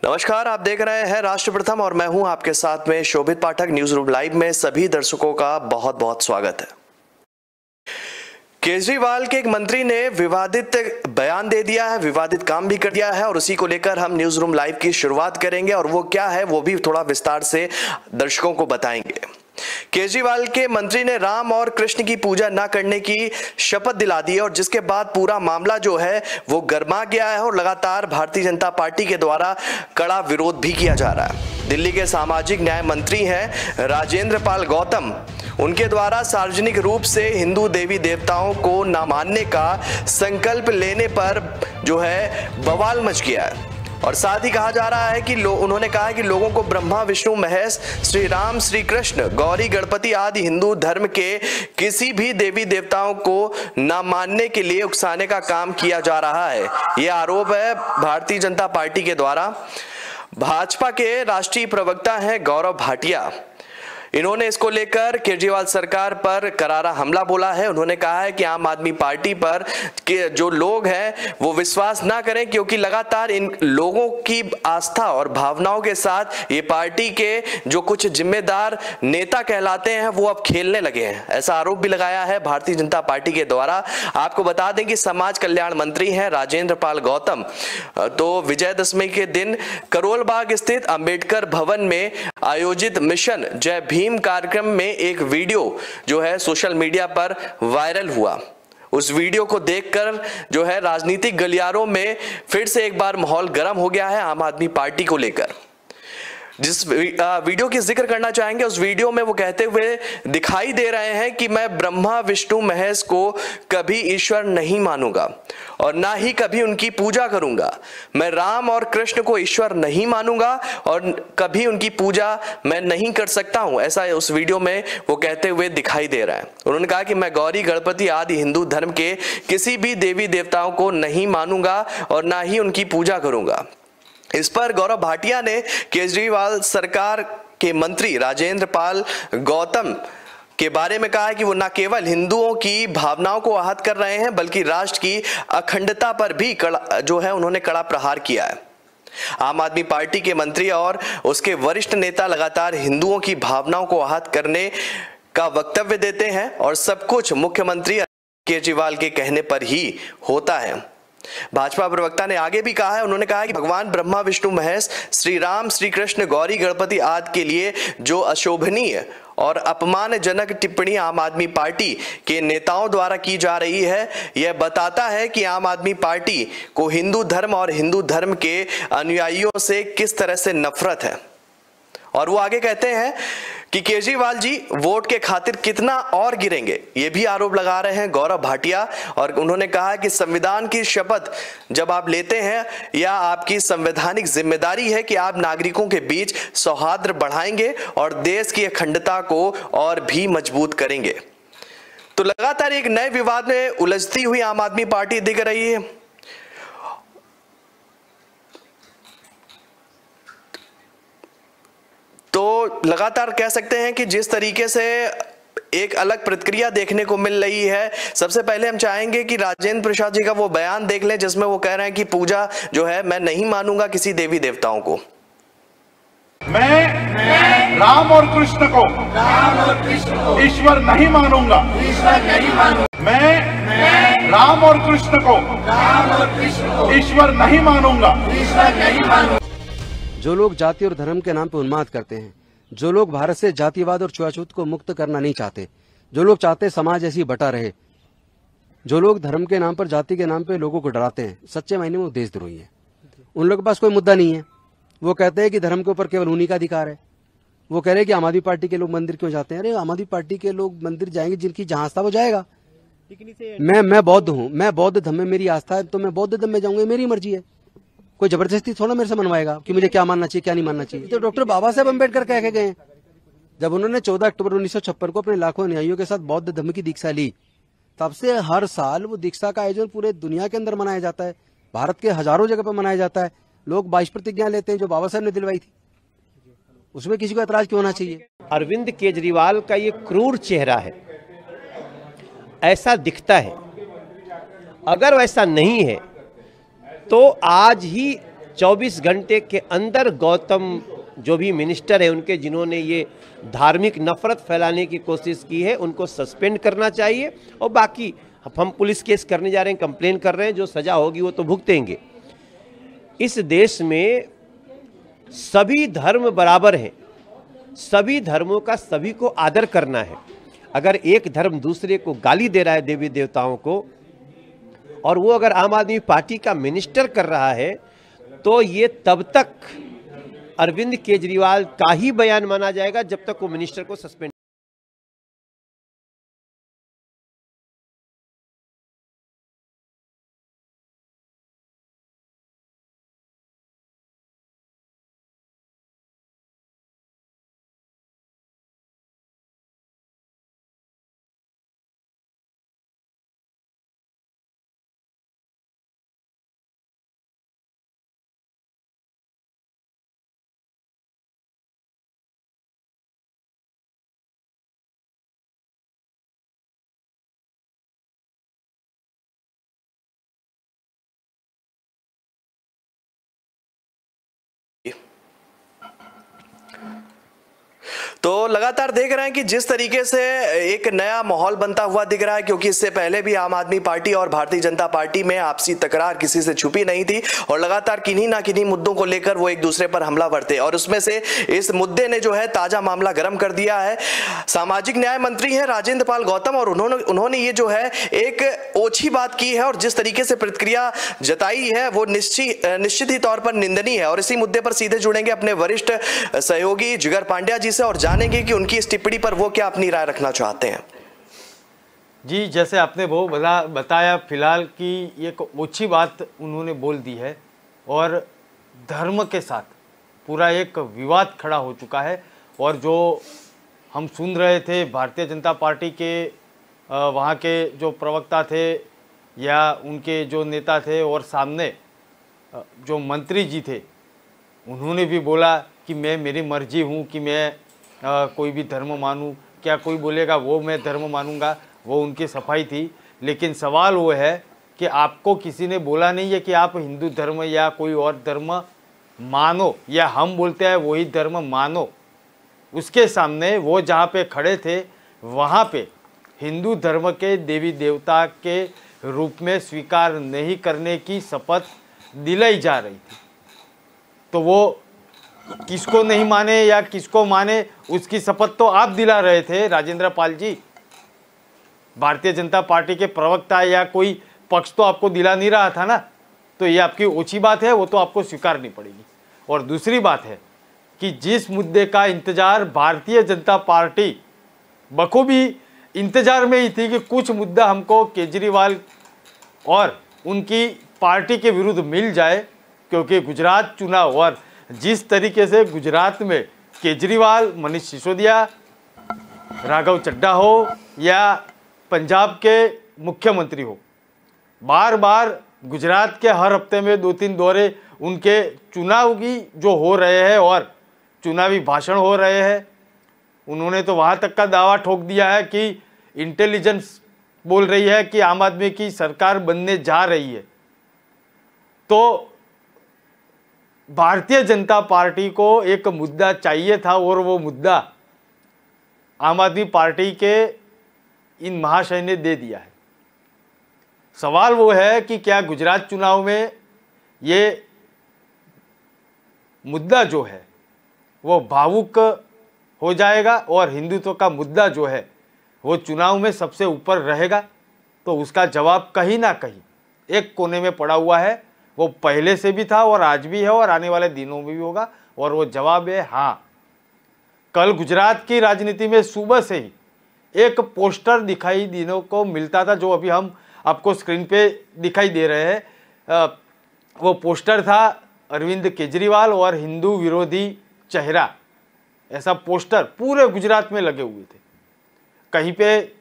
नमस्कार, आप देख रहे हैं राष्ट्र प्रथम और मैं हूं आपके साथ में शोभित पाठक। न्यूज रूम लाइव में सभी दर्शकों का बहुत बहुत स्वागत है। केजरीवाल के एक मंत्री ने विवादित बयान दे दिया है, विवादित काम भी कर दिया है और उसी को लेकर हम न्यूज रूम लाइव की शुरुआत करेंगे और वो क्या है वो भी थोड़ा विस्तार से दर्शकों को बताएंगे। केजरीवाल के मंत्री ने राम और कृष्ण की पूजा न करने की शपथ दिला दी है और जिसके बाद पूरा मामला जो है वो गर्मा गया है और लगातार भारतीय जनता पार्टी के द्वारा कड़ा विरोध भी किया जा रहा है। दिल्ली के सामाजिक न्याय मंत्री हैं राजेंद्र पाल गौतम, उनके द्वारा सार्वजनिक रूप से हिंदू देवी देवताओं को न मानने का संकल्प लेने पर जो है बवाल मच गया है। और साथ ही कहा जा रहा है कि उन्होंने कहा है कि लोगों को ब्रह्मा विष्णु महेश, श्री राम, श्री कृष्ण, गौरी, गणपति आदि हिंदू धर्म के किसी भी देवी देवताओं को न मानने के लिए उकसाने का काम किया जा रहा है। यह आरोप है भारतीय जनता पार्टी के द्वारा। भाजपा के राष्ट्रीय प्रवक्ता हैं गौरव भाटिया, इन्होंने इसको लेकर केजरीवाल सरकार पर करारा हमला बोला है। उन्होंने कहा है कि आम आदमी पार्टी पर के जो लोग हैं वो विश्वास ना करें क्योंकि लगातार इन लोगों की आस्था और भावनाओं के साथ ये पार्टी के जो कुछ जिम्मेदार नेता कहलाते हैं वो अब खेलने लगे हैं। ऐसा आरोप भी लगाया है भारतीय जनता पार्टी के द्वारा। आपको बता दें कि समाज कल्याण मंत्री हैं राजेंद्र पाल गौतम तो विजयदशमी के दिन करोल बाग स्थित अंबेडकर भवन में आयोजित मिशन जय भीम कार्यक्रम में एक वीडियो जो है सोशल मीडिया पर वायरल हुआ। उस वीडियो को देखकर जो है राजनीतिक गलियारों में फिर से एक बार माहौल गर्म हो गया है आम आदमी पार्टी को लेकर। जिस वीडियो की जिक्र करना चाहेंगे उस वीडियो में वो कहते हुए दिखाई दे रहे हैं कि मैं ब्रह्मा विष्णु महेश को कभी ईश्वर नहीं मानूंगा और ना ही कभी उनकी पूजा करूंगा। मैं राम और कृष्ण को ईश्वर नहीं मानूंगा और कभी उनकी पूजा मैं नहीं कर सकता हूं, ऐसा उस वीडियो में वो कहते हुए दिखाई दे रहा है। उन्होंने कहा कि मैं गौरी, गणपति आदि हिंदू धर्म के किसी भी देवी देवताओं को नहीं मानूंगा और ना ही उनकी पूजा करूंगा। इस पर गौरव भाटिया ने केजरीवाल सरकार के मंत्री राजेंद्र पाल गौतम के बारे में कहा है कि वो न केवल हिंदुओं की भावनाओं को आहत कर रहे हैं बल्कि राष्ट्र की अखंडता पर भी जो है उन्होंने कड़ा प्रहार किया है। आम आदमी पार्टी के मंत्री और उसके वरिष्ठ नेता लगातार हिंदुओं की भावनाओं को आहत करने का वक्तव्य देते हैं और सब कुछ मुख्यमंत्री केजरीवाल के कहने पर ही होता है। भाजपा प्रवक्ता ने आगे भी कहा है, उन्होंने कहा कि भगवान ब्रह्मा विष्णु महेश, श्री राम, श्री कृष्ण, गौरी, गणपति आदि के लिए जो अशोभनीय और अपमानजनक टिप्पणी आम आदमी पार्टी के नेताओं द्वारा की जा रही है यह बताता है कि आम आदमी पार्टी को हिंदू धर्म और हिंदू धर्म के अनुयायियों से किस तरह से नफरत है। और वो आगे कहते हैं कि केजरीवाल जी वोट के खातिर कितना और गिरेंगे, ये भी आरोप लगा रहे हैं गौरव भाटिया। और उन्होंने कहा कि संविधान की शपथ जब आप लेते हैं या आपकी संवैधानिक जिम्मेदारी है कि आप नागरिकों के बीच सौहार्द बढ़ाएंगे और देश की अखंडता को और भी मजबूत करेंगे। तो लगातार एक नए विवाद में उलझती हुई आम आदमी पार्टी दिख रही है। तो लगातार कह सकते हैं कि जिस तरीके से एक अलग प्रतिक्रिया देखने को मिल रही है। सबसे पहले हम चाहेंगे कि राजेंद्र प्रसाद जी का वो बयान देख लें जिसमें वो कह रहे हैं कि पूजा जो है मैं नहीं मानूंगा किसी देवी देवताओं को। मैं राम और कृष्ण को ईश्वर नहीं मानूंगा। मैं राम और कृष्ण को ईश्वर नहीं मानूंगा। जो लोग जाति और धर्म के नाम पर उन्माद करते हैं, जो लोग भारत से जातिवाद और छुआछूत को मुक्त करना नहीं चाहते, जो लोग चाहते समाज ऐसी बटा रहे, जो लोग धर्म के नाम पर, जाति के नाम पर लोगों को डराते हैं, सच्चे मायने में वो देशद्रोही है। उन लोगों के पास कोई मुद्दा नहीं है। वो कहते हैं कि धर्म के ऊपर केवल उन्हीं का अधिकार है। वो कह रहे हैं कि आम आदमी पार्टी के लोग मंदिर क्यों जाते हैं। अरे आम आदमी पार्टी के लोग मंदिर जाएंगे, जिनकी जहां आस्था वो जाएगा। मैं बौद्ध हूँ, मैं बौद्ध धर्म में मेरी आस्था है तो मैं बौद्ध धर्म में जाऊंगा, मेरी मर्जी है। कोई जबरदस्ती थोड़ा मेरे से मनवाएगा कि मुझे क्या मानना चाहिए क्या नहीं मानना चाहिए। तो डॉक्टर बाबा साहब अम्बेडकर कह के गए जब उन्होंने 14 अक्टूबर 1956 को अपने लाखों अनुयायियों के साथ बौद्ध धर्म की दीक्षा ली, तब से हर साल वो दीक्षा का आयोजन पूरे दुनिया के अंदर मनाया जाता है। भारत के हजारों जगह पर मनाया जाता है। लोग 22 प्रतिज्ञा लेते हैं जो बाबा साहब ने दिलवाई थी, उसमें किसी को ऐतराज क्यों होना चाहिए। अरविंद केजरीवाल का ये क्रूर चेहरा है, ऐसा दिखता है। अगर वैसा नहीं है तो आज ही 24 घंटे के अंदर गौतम जो भी मिनिस्टर है उनके जिन्होंने ये धार्मिक नफरत फैलाने की कोशिश की है उनको सस्पेंड करना चाहिए। और बाकी हम पुलिस केस करने जा रहे हैं, कंप्लेन कर रहे हैं, जो सज़ा होगी वो तो भुगतेंगे। इस देश में सभी धर्म बराबर हैं, सभी धर्मों का सभी को आदर करना है। अगर एक धर्म दूसरे को गाली दे रहा है देवी देवताओं को, और वो अगर आम आदमी पार्टी का मिनिस्टर कर रहा है, तो ये तब तक अरविंद केजरीवाल का ही बयान माना जाएगा जब तक वो मिनिस्टर को सस्पेंड। तो लगातार देख रहे हैं कि जिस तरीके से एक नया माहौल बनता हुआ दिख रहा है, क्योंकि इससे पहले भी आम आदमी पार्टी और भारतीय जनता पार्टी में आपसी तकरार किसी से छुपी नहीं थी और लगातार किन्हीं ना किन्हीं मुद्दों को लेकर वो एक दूसरे पर हमलावर थे। और उसमें से इस मुद्दे ने जो है ताजा मामला गर्म कर दिया है। सामाजिक न्याय मंत्री हैं राजेंद्र पाल गौतम और उन्होंने ये जो है एक ओछी बात की है और जिस तरीके से प्रतिक्रिया जताई है वो निश्चित ही तौर पर निंदनीय है। और इसी मुद्दे पर सीधे जुड़ेंगे अपने वरिष्ठ सहयोगी जिगर पांड्या जी से और जानेंगे कि उनकी इस टिप्पणी पर वो क्या अपनी राय रखना चाहते हैं। जी, जैसे आपने वो बताया फिलहाल कि एक ओछी बात उन्होंने बोल दी है और धर्म के साथ पूरा एक विवाद खड़ा हो चुका है। और जो हम सुन रहे थे भारतीय जनता पार्टी के वहाँ के जो प्रवक्ता थे या उनके जो नेता थे और सामने जो मंत्री जी थे, उन्होंने भी बोला कि मैं मेरी मर्जी हूँ कि मैं कोई भी धर्म मानूं, क्या कोई बोलेगा वो मैं धर्म मानूंगा, वो उनकी सफाई थी। लेकिन सवाल वो है कि आपको किसी ने बोला नहीं है कि आप हिंदू धर्म या कोई और धर्म मानो, या हम बोलते हैं वही धर्म मानो। उसके सामने वो जहाँ पे खड़े थे वहाँ पे हिंदू धर्म के देवी देवता के रूप में स्वीकार नहीं करने की शपथ दिलाई जा रही थी। तो वो किसको नहीं माने या किसको माने उसकी शपथ तो आप दिला रहे थे राजेंद्र पाल जी। भारतीय जनता पार्टी के प्रवक्ता या कोई पक्ष तो आपको दिला नहीं रहा था ना। तो ये आपकी ओछी बात है, वो तो आपको स्वीकारनी पड़ेगी। और दूसरी बात है कि जिस मुद्दे का इंतजार भारतीय जनता पार्टी बखूबी इंतजार में ही थी कि कुछ मुद्दा हमको केजरीवाल और उनकी पार्टी के विरुद्ध मिल जाए, क्योंकि गुजरात चुनाव और जिस तरीके से गुजरात में केजरीवाल, मनीष सिसोदिया, राघव चड्ढा हो या पंजाब के मुख्यमंत्री हो, बार बार गुजरात के हर हफ्ते में 2-3 दौरे उनके चुनाव की जो हो रहे हैं और चुनावी भाषण हो रहे हैं। उन्होंने तो वहाँ तक का दावा ठोक दिया है कि इंटेलिजेंस बोल रही है कि आम आदमी की सरकार बनने जा रही है। तो भारतीय जनता पार्टी को एक मुद्दा चाहिए था और वो मुद्दा आम आदमी पार्टी के इन महाशय ने दे दिया है। सवाल वो है कि क्या गुजरात चुनाव में ये मुद्दा जो है वो भावुक हो जाएगा और हिंदुत्व का मुद्दा जो है वो चुनाव में सबसे ऊपर रहेगा? तो उसका जवाब कहीं ना कहीं एक कोने में पड़ा हुआ है। वो पहले से भी था और आज भी है और आने वाले दिनों में भी होगा। और वो जवाब है हाँ। कल गुजरात की राजनीति में सुबह से ही एक पोस्टर दिखाई देने को मिलता था, जो अभी हम आपको स्क्रीन पे दिखाई दे रहे हैं। वो पोस्टर था अरविंद केजरीवाल और हिंदू विरोधी चेहरा, ऐसा पोस्टर पूरे गुजरात में लगे हुए थे। कहीं पे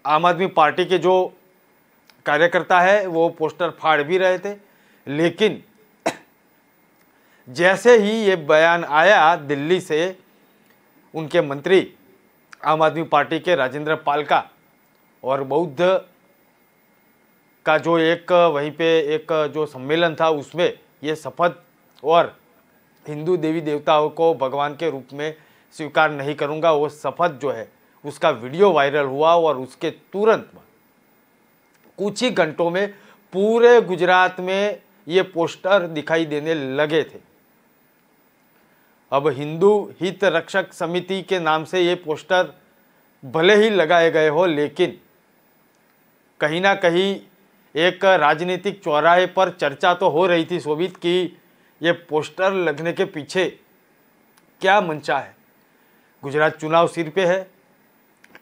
आम आदमी पार्टी के जो कार्यकर्ता है वो पोस्टर फाड़ भी रहे थे। लेकिन जैसे ही ये बयान आया दिल्ली से उनके मंत्री आम आदमी पार्टी के राजेंद्र पाल का, और बौद्ध का जो एक वहीं पे एक जो सम्मेलन था उसमें ये शपथ और हिंदू देवी देवताओं को भगवान के रूप में स्वीकार नहीं करूंगा, वो शपथ जो है उसका वीडियो वायरल हुआ और उसके तुरंत बाद कुछ ही घंटों में पूरे गुजरात में ये पोस्टर दिखाई देने लगे थे। अब हिंदू हित रक्षक समिति के नाम से ये पोस्टर भले ही लगाए गए हो, लेकिन कहीं ना कहीं एक राजनीतिक चौराहे पर चर्चा तो हो रही थी शोभित कि ये पोस्टर लगने के पीछे क्या मंशा है। गुजरात चुनाव सिर पे है,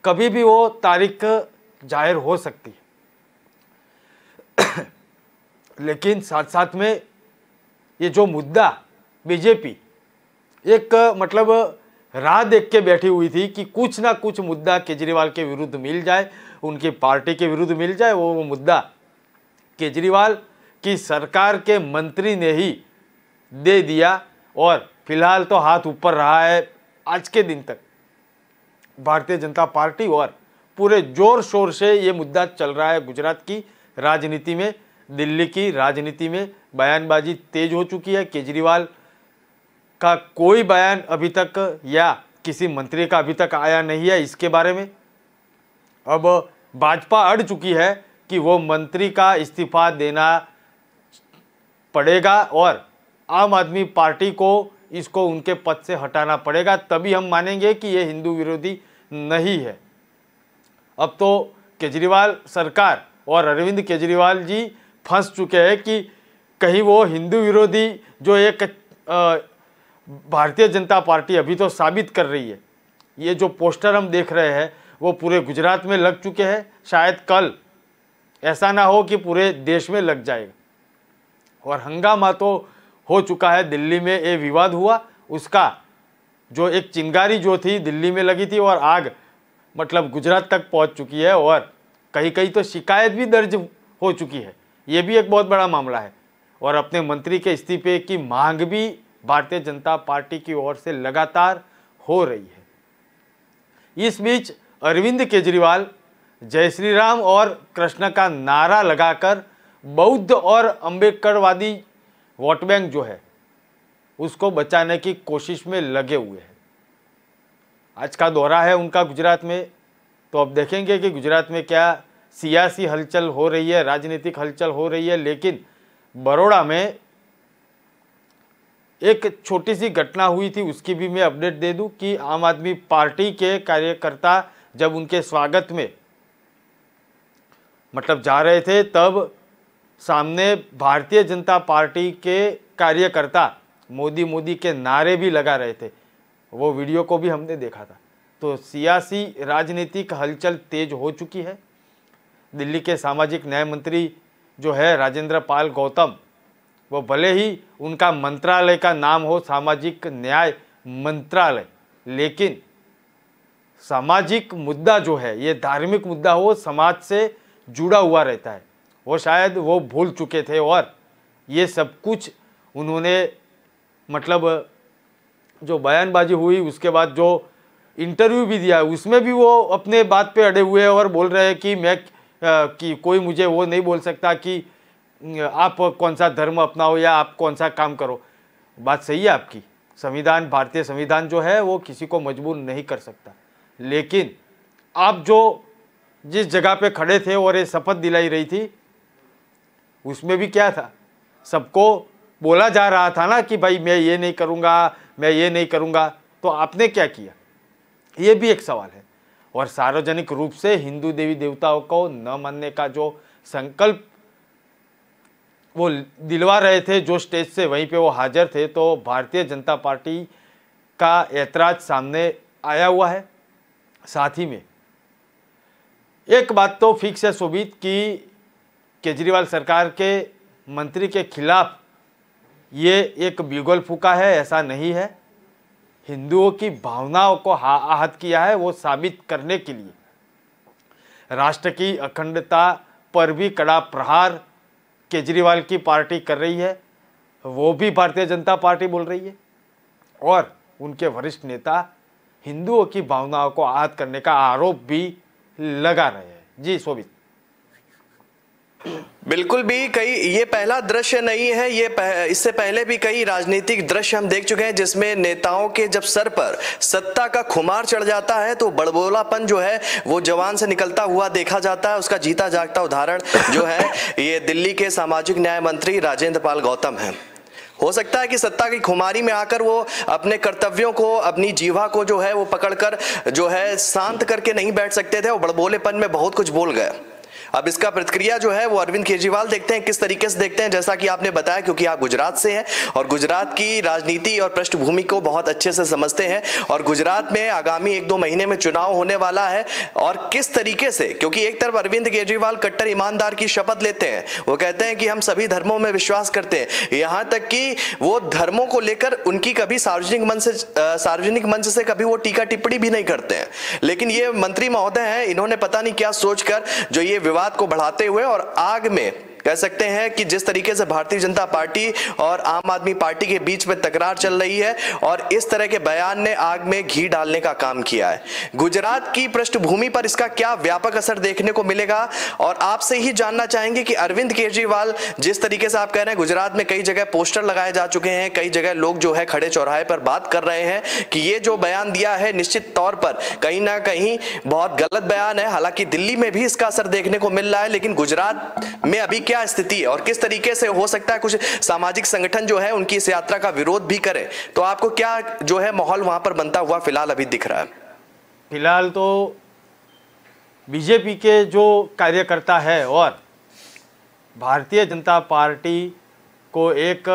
कभी भी वो तारीख जाहिर हो सकती है। लेकिन साथ साथ में ये जो मुद्दा बीजेपी एक मतलब राह देख के बैठी हुई थी कि कुछ ना कुछ मुद्दा केजरीवाल के विरुद्ध मिल जाए, उनकी पार्टी के विरुद्ध मिल जाए, वो मुद्दा केजरीवाल की सरकार के मंत्री ने ही दे दिया और फिलहाल तो हाथ ऊपर रहा है आज के दिन तक भारतीय जनता पार्टी और पूरे जोर शोर से ये मुद्दा चल रहा है गुजरात की राजनीति में। दिल्ली की राजनीति में बयानबाजी तेज हो चुकी है। केजरीवाल का कोई बयान अभी तक या किसी मंत्री का अभी तक आया नहीं है इसके बारे में। अब भाजपा अड़ चुकी है कि वो मंत्री का इस्तीफा देना पड़ेगा और आम आदमी पार्टी को इसको उनके पद से हटाना पड़ेगा, तभी हम मानेंगे कि ये हिंदू विरोधी नहीं है। अब तो केजरीवाल सरकार और अरविंद केजरीवाल जी फंस चुके हैं कि कहीं वो हिंदू विरोधी जो एक भारतीय जनता पार्टी अभी तो साबित कर रही है। ये जो पोस्टर हम देख रहे हैं वो पूरे गुजरात में लग चुके हैं, शायद कल ऐसा ना हो कि पूरे देश में लग जाएगा। और हंगामा तो हो चुका है, दिल्ली में ये विवाद हुआ, उसका जो एक चिंगारी जो थी दिल्ली में लगी थी और आग मतलब गुजरात तक पहुंच चुकी है और कहीं कहीं तो शिकायत भी दर्ज हो चुकी है। ये भी एक बहुत बड़ा मामला है और अपने मंत्री के इस्तीफे की मांग भी भारतीय जनता पार्टी की ओर से लगातार हो रही है। इस बीच अरविंद केजरीवाल जय श्री राम और कृष्ण का नारा लगाकर बौद्ध और अंबेडकरवादी वोट बैंक जो है उसको बचाने की कोशिश में लगे हुए हैं। आज का दौरा है उनका गुजरात में, तो अब देखेंगे कि गुजरात में क्या सियासी हलचल हो रही है, राजनीतिक हलचल हो रही है। लेकिन बड़ौदा में एक छोटी सी घटना हुई थी, उसकी भी मैं अपडेट दे दूं कि आम आदमी पार्टी के कार्यकर्ता जब उनके स्वागत में मतलब जा रहे थे तब सामने भारतीय जनता पार्टी के कार्यकर्ता मोदी मोदी के नारे भी लगा रहे थे। वो वीडियो को भी हमने देखा था। तो सियासी राजनीतिक हलचल तेज हो चुकी है। दिल्ली के सामाजिक न्याय मंत्री जो है राजेंद्र पाल गौतम, वो भले ही उनका मंत्रालय का नाम हो सामाजिक न्याय मंत्रालय, लेकिन सामाजिक मुद्दा जो है ये धार्मिक मुद्दा हो, समाज से जुड़ा हुआ रहता है। वो शायद वो भूल चुके थे और ये सब कुछ उन्होंने मतलब जो बयानबाजी हुई उसके बाद जो इंटरव्यू भी दिया उसमें भी वो अपने बात पे अड़े हुए हैं और बोल रहे हैं कि मैं कि कोई मुझे वो नहीं बोल सकता कि आप कौन सा धर्म अपनाओ या आप कौन सा काम करो। बात सही है आपकी, संविधान भारतीय संविधान जो है वो किसी को मजबूर नहीं कर सकता। लेकिन आप जो जिस जगह पे खड़े थे और ये शपथ दिलाई रही थी उसमें भी क्या था, सबको बोला जा रहा था ना कि भाई मैं ये नहीं करूँगा, मैं ये नहीं करूँगा, तो आपने क्या किया, ये भी एक सवाल है। और सार्वजनिक रूप से हिंदू देवी देवताओं को न मानने का जो संकल्प वो दिलवा रहे थे जो स्टेज से, वहीं पे वो हाजिर थे, तो भारतीय जनता पार्टी का ऐतराज सामने आया हुआ है। साथ ही में एक बात तो फिक्स है शोभित कि केजरीवाल सरकार के मंत्री के खिलाफ ये एक बिगुल फूका है, ऐसा नहीं है। हिंदुओं की भावनाओं को आहत किया है, वो साबित करने के लिए राष्ट्र की अखंडता पर भी कड़ा प्रहार केजरीवाल की पार्टी कर रही है, वो भी भारतीय जनता पार्टी बोल रही है। और उनके वरिष्ठ नेता हिंदुओं की भावनाओं को आहत करने का आरोप भी लगा रहे हैं। जी शोभित। बिल्कुल भी कई ये पहला दृश्य नहीं है, इससे पहले भी कई राजनीतिक दृश्य हम देख चुके हैं जिसमें नेताओं के जब सर पर सत्ता का खुमार चढ़ जाता है तो बड़बोलापन जो है वो जवान से निकलता हुआ देखा जाता है। उसका जीता जागता उदाहरण जो है ये दिल्ली के सामाजिक न्याय मंत्री राजेंद्र पाल गौतम है। हो सकता है कि सत्ता की खुमारी में आकर वो अपने कर्तव्यों को, अपनी जीवा को जो है वो पकड़कर जो है शांत करके नहीं बैठ सकते थे और बड़बोलेपन में बहुत कुछ बोल गए। अब इसका प्रतिक्रिया जो है वो अरविंद केजरीवाल देखते हैं, किस तरीके से देखते हैं, जैसा कि आपने बताया, क्योंकि आप गुजरात से हैं और गुजरात की राजनीति और पृष्ठभूमि को बहुत अच्छे से समझते हैं और गुजरात में आगामी 1-2 महीने में चुनाव होने वाला है और किस तरीके से, क्योंकि एक तरफ अरविंद केजरीवाल कट्टर ईमानदार की शपथ लेते हैं, वो कहते हैं कि हम सभी धर्मों में विश्वास करते हैं, यहां तक कि वो धर्मों को लेकर उनकी कभी सार्वजनिक मंच से कभी वो टीका टिप्पणी भी नहीं करते हैं। लेकिन ये मंत्री महोदय हैं, इन्होंने पता नहीं क्या सोचकर जो ये विवाद को बढ़ाते हुए और आग में कह सकते हैं कि जिस तरीके से भारतीय जनता पार्टी और आम आदमी पार्टी के बीच में तकरार चल रही है और इस तरह के बयान ने आग में घी डालने का काम किया है। गुजरात की पृष्ठभूमि पर इसका क्या व्यापक असर देखने को मिलेगा और आपसे ही जानना चाहेंगे कि अरविंद केजरीवाल जिस तरीके से आप कह रहे हैं गुजरात में कई जगह पोस्टर लगाए जा चुके हैं, कई जगह लोग जो है खड़े चौराहे पर बात कर रहे हैं कि ये जो बयान दिया है निश्चित तौर पर कहीं ना कहीं बहुत गलत बयान है। हालांकि दिल्ली में भी इसका असर देखने को मिल रहा है, लेकिन गुजरात में अभी क्या स्थिति है और किस तरीके से हो सकता है कुछ सामाजिक संगठन जो है उनकी इस यात्रा का विरोध भी करें, तो आपको क्या जो है माहौल वहां पर बनता हुआ फिलहाल अभी दिख रहा है? फिलहाल तो बीजेपी के जो कार्यकर्ता है और भारतीय जनता पार्टी को एक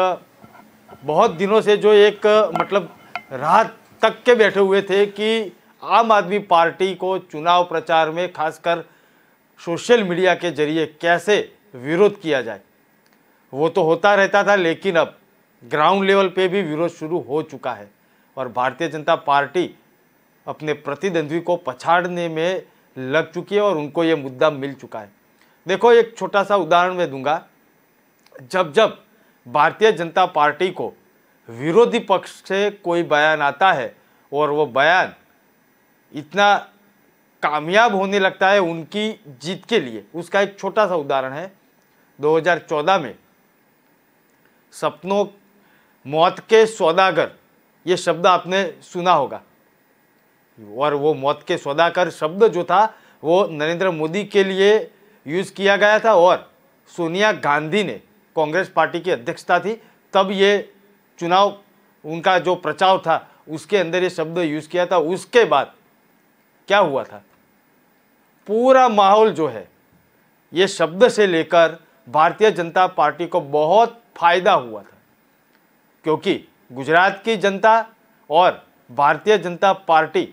बहुत दिनों से जो एक मतलब रात तक के बैठे हुए थे कि आम आदमी पार्टी को चुनाव प्रचार में खासकर सोशल मीडिया के जरिए कैसे विरोध किया जाए, वो तो होता रहता था, लेकिन अब ग्राउंड लेवल पे भी विरोध शुरू हो चुका है और भारतीय जनता पार्टी अपने प्रतिद्वंद्वी को पछाड़ने में लग चुकी है और उनको ये मुद्दा मिल चुका है। देखो, एक छोटा सा उदाहरण मैं दूंगा। जब जब भारतीय जनता पार्टी को विरोधी पक्ष से कोई बयान आता है और वो बयान इतना कामयाब होने लगता है उनकी जीत के लिए, उसका एक छोटा सा उदाहरण है। 2014 में सपनों मौत के सौदागर, ये शब्द आपने सुना होगा और वो मौत के सौदागर शब्द जो था वो नरेंद्र मोदी के लिए यूज किया गया था और सोनिया गांधी ने, कांग्रेस पार्टी की अध्यक्षता थी तब, ये चुनाव उनका जो प्रचार था उसके अंदर ये शब्द यूज किया था। उसके बाद क्या हुआ था, पूरा माहौल जो है ये शब्द से लेकर भारतीय जनता पार्टी को बहुत फायदा हुआ था, क्योंकि गुजरात की जनता और भारतीय जनता पार्टी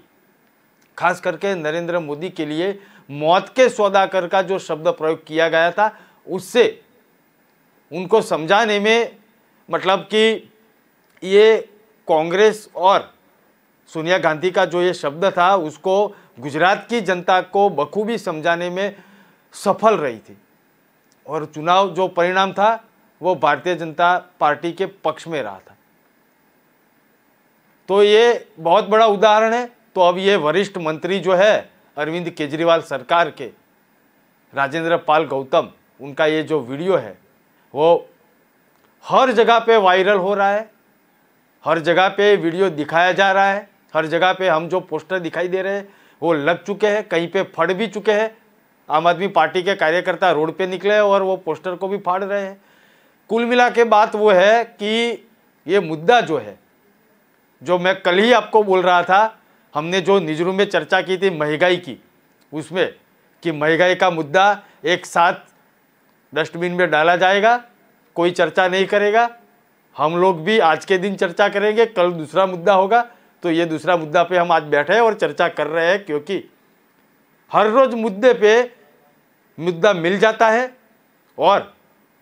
खास करके नरेंद्र मोदी के लिए मौत के सौदागर का जो शब्द प्रयोग किया गया था उससे उनको समझाने में, मतलब कि ये कांग्रेस और सोनिया गांधी का जो ये शब्द था उसको गुजरात की जनता को बखूबी समझाने में सफल रही थी और चुनाव जो परिणाम था वो भारतीय जनता पार्टी के पक्ष में रहा था। तो ये बहुत बड़ा उदाहरण है। तो अब ये वरिष्ठ मंत्री जो है अरविंद केजरीवाल सरकार के, राजेंद्र पाल गौतम, उनका ये जो वीडियो है वो हर जगह पे वायरल हो रहा है, हर जगह पे वीडियो दिखाया जा रहा है, हर जगह पे हम जो पोस्टर दिखाई दे रहे हैं वो लग चुके हैं, कहीं पे फट भी चुके हैं। आम आदमी पार्टी के कार्यकर्ता रोड पे निकले और वो पोस्टर को भी फाड़ रहे हैं। कुल मिला के बात वो है कि ये मुद्दा जो है, जो मैं कल ही आपको बोल रहा था, हमने जो न्यूज़रूम में चर्चा की थी महंगाई की, उसमें कि महंगाई का मुद्दा एक साथ डस्टबिन में डाला जाएगा, कोई चर्चा नहीं करेगा। हम लोग भी आज के दिन चर्चा करेंगे, कल दूसरा मुद्दा होगा, तो ये दूसरा मुद्दा पे हम आज बैठे हैं और चर्चा कर रहे हैं, क्योंकि हर रोज मुद्दे पे मुद्दा मिल जाता है और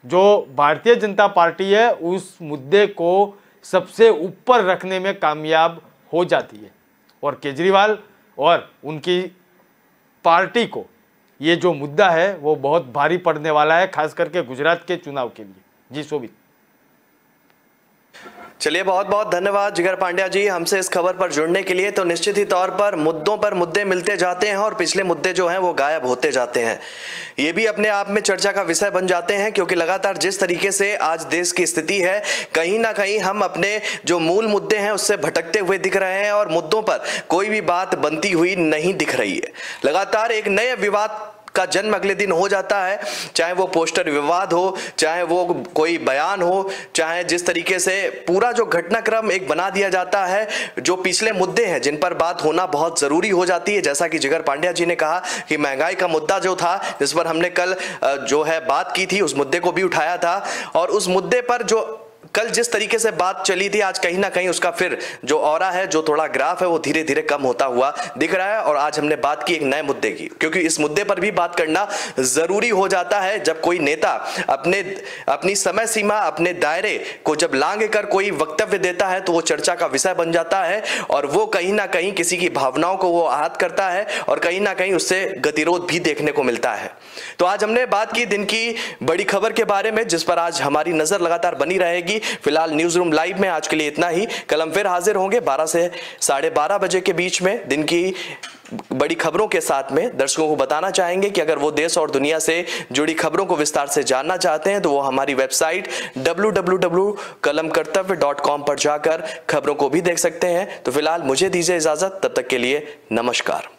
जो भारतीय जनता पार्टी है उस मुद्दे को सबसे ऊपर रखने में कामयाब हो जाती है और केजरीवाल और उनकी पार्टी को ये जो मुद्दा है वो बहुत भारी पड़ने वाला है, खास करके गुजरात के चुनाव के लिए। जी शोभित। चलिए, बहुत बहुत धन्यवाद जिगर पांड्या जी हमसे इस खबर पर जुड़ने के लिए। तो निश्चित ही तौर पर मुद्दों पर मुद्दे मिलते जाते हैं और पिछले मुद्दे जो हैं वो गायब होते जाते हैं। ये भी अपने आप में चर्चा का विषय बन जाते हैं, क्योंकि लगातार जिस तरीके से आज देश की स्थिति है, कहीं ना कहीं हम अपने जो मूल मुद्दे हैं उससे भटकते हुए दिख रहे हैं और मुद्दों पर कोई भी बात बनती हुई नहीं दिख रही है। लगातार एक नए विवाद का जन्म अगले दिन हो जाता है, चाहे वो पोस्टर विवाद हो, चाहे वो कोई बयान हो, चाहे जिस तरीके से पूरा जो घटनाक्रम एक बना दिया जाता है, जो पिछले मुद्दे हैं जिन पर बात होना बहुत जरूरी हो जाती है। जैसा कि जिगर पांड्या जी ने कहा कि महंगाई का मुद्दा जो था, जिस पर हमने कल जो है बात की थी, उस मुद्दे को भी उठाया था और उस मुद्दे पर जो कल जिस तरीके से बात चली थी, आज कहीं ना कहीं उसका फिर जो ऑरा है, जो थोड़ा ग्राफ है, वो धीरे धीरे कम होता हुआ दिख रहा है। और आज हमने बात की एक नए मुद्दे की, क्योंकि इस मुद्दे पर भी बात करना जरूरी हो जाता है। जब कोई नेता अपनी समय सीमा, अपने दायरे को जब लांघ कर कोई वक्तव्य देता है, तो वो चर्चा का विषय बन जाता है और वो कहीं ना कहीं किसी की भावनाओं को वो आहत करता है और कहीं ना कहीं उससे गतिरोध भी देखने को मिलता है। तो आज हमने बात की दिन की बड़ी खबर के बारे में, जिस पर आज हमारी नजर लगातार बनी रहेगी। फिलहाल न्यूज रूम लाइव में आज के लिए इतना ही। कल हम फिर हाजिर होंगे 12 से 12:30 बजे के बीच में दिन की बड़ी खबरों के साथ में। दर्शकों को बताना चाहेंगे कि अगर वो देश और दुनिया से जुड़ी खबरों को विस्तार से जानना चाहते हैं, तो वो हमारी वेबसाइट www.kalamkartavya.com पर जाकर खबरों को भी देख सकते हैं। तो फिलहाल मुझे दीजिए इजाजत, तब तक के लिए नमस्कार।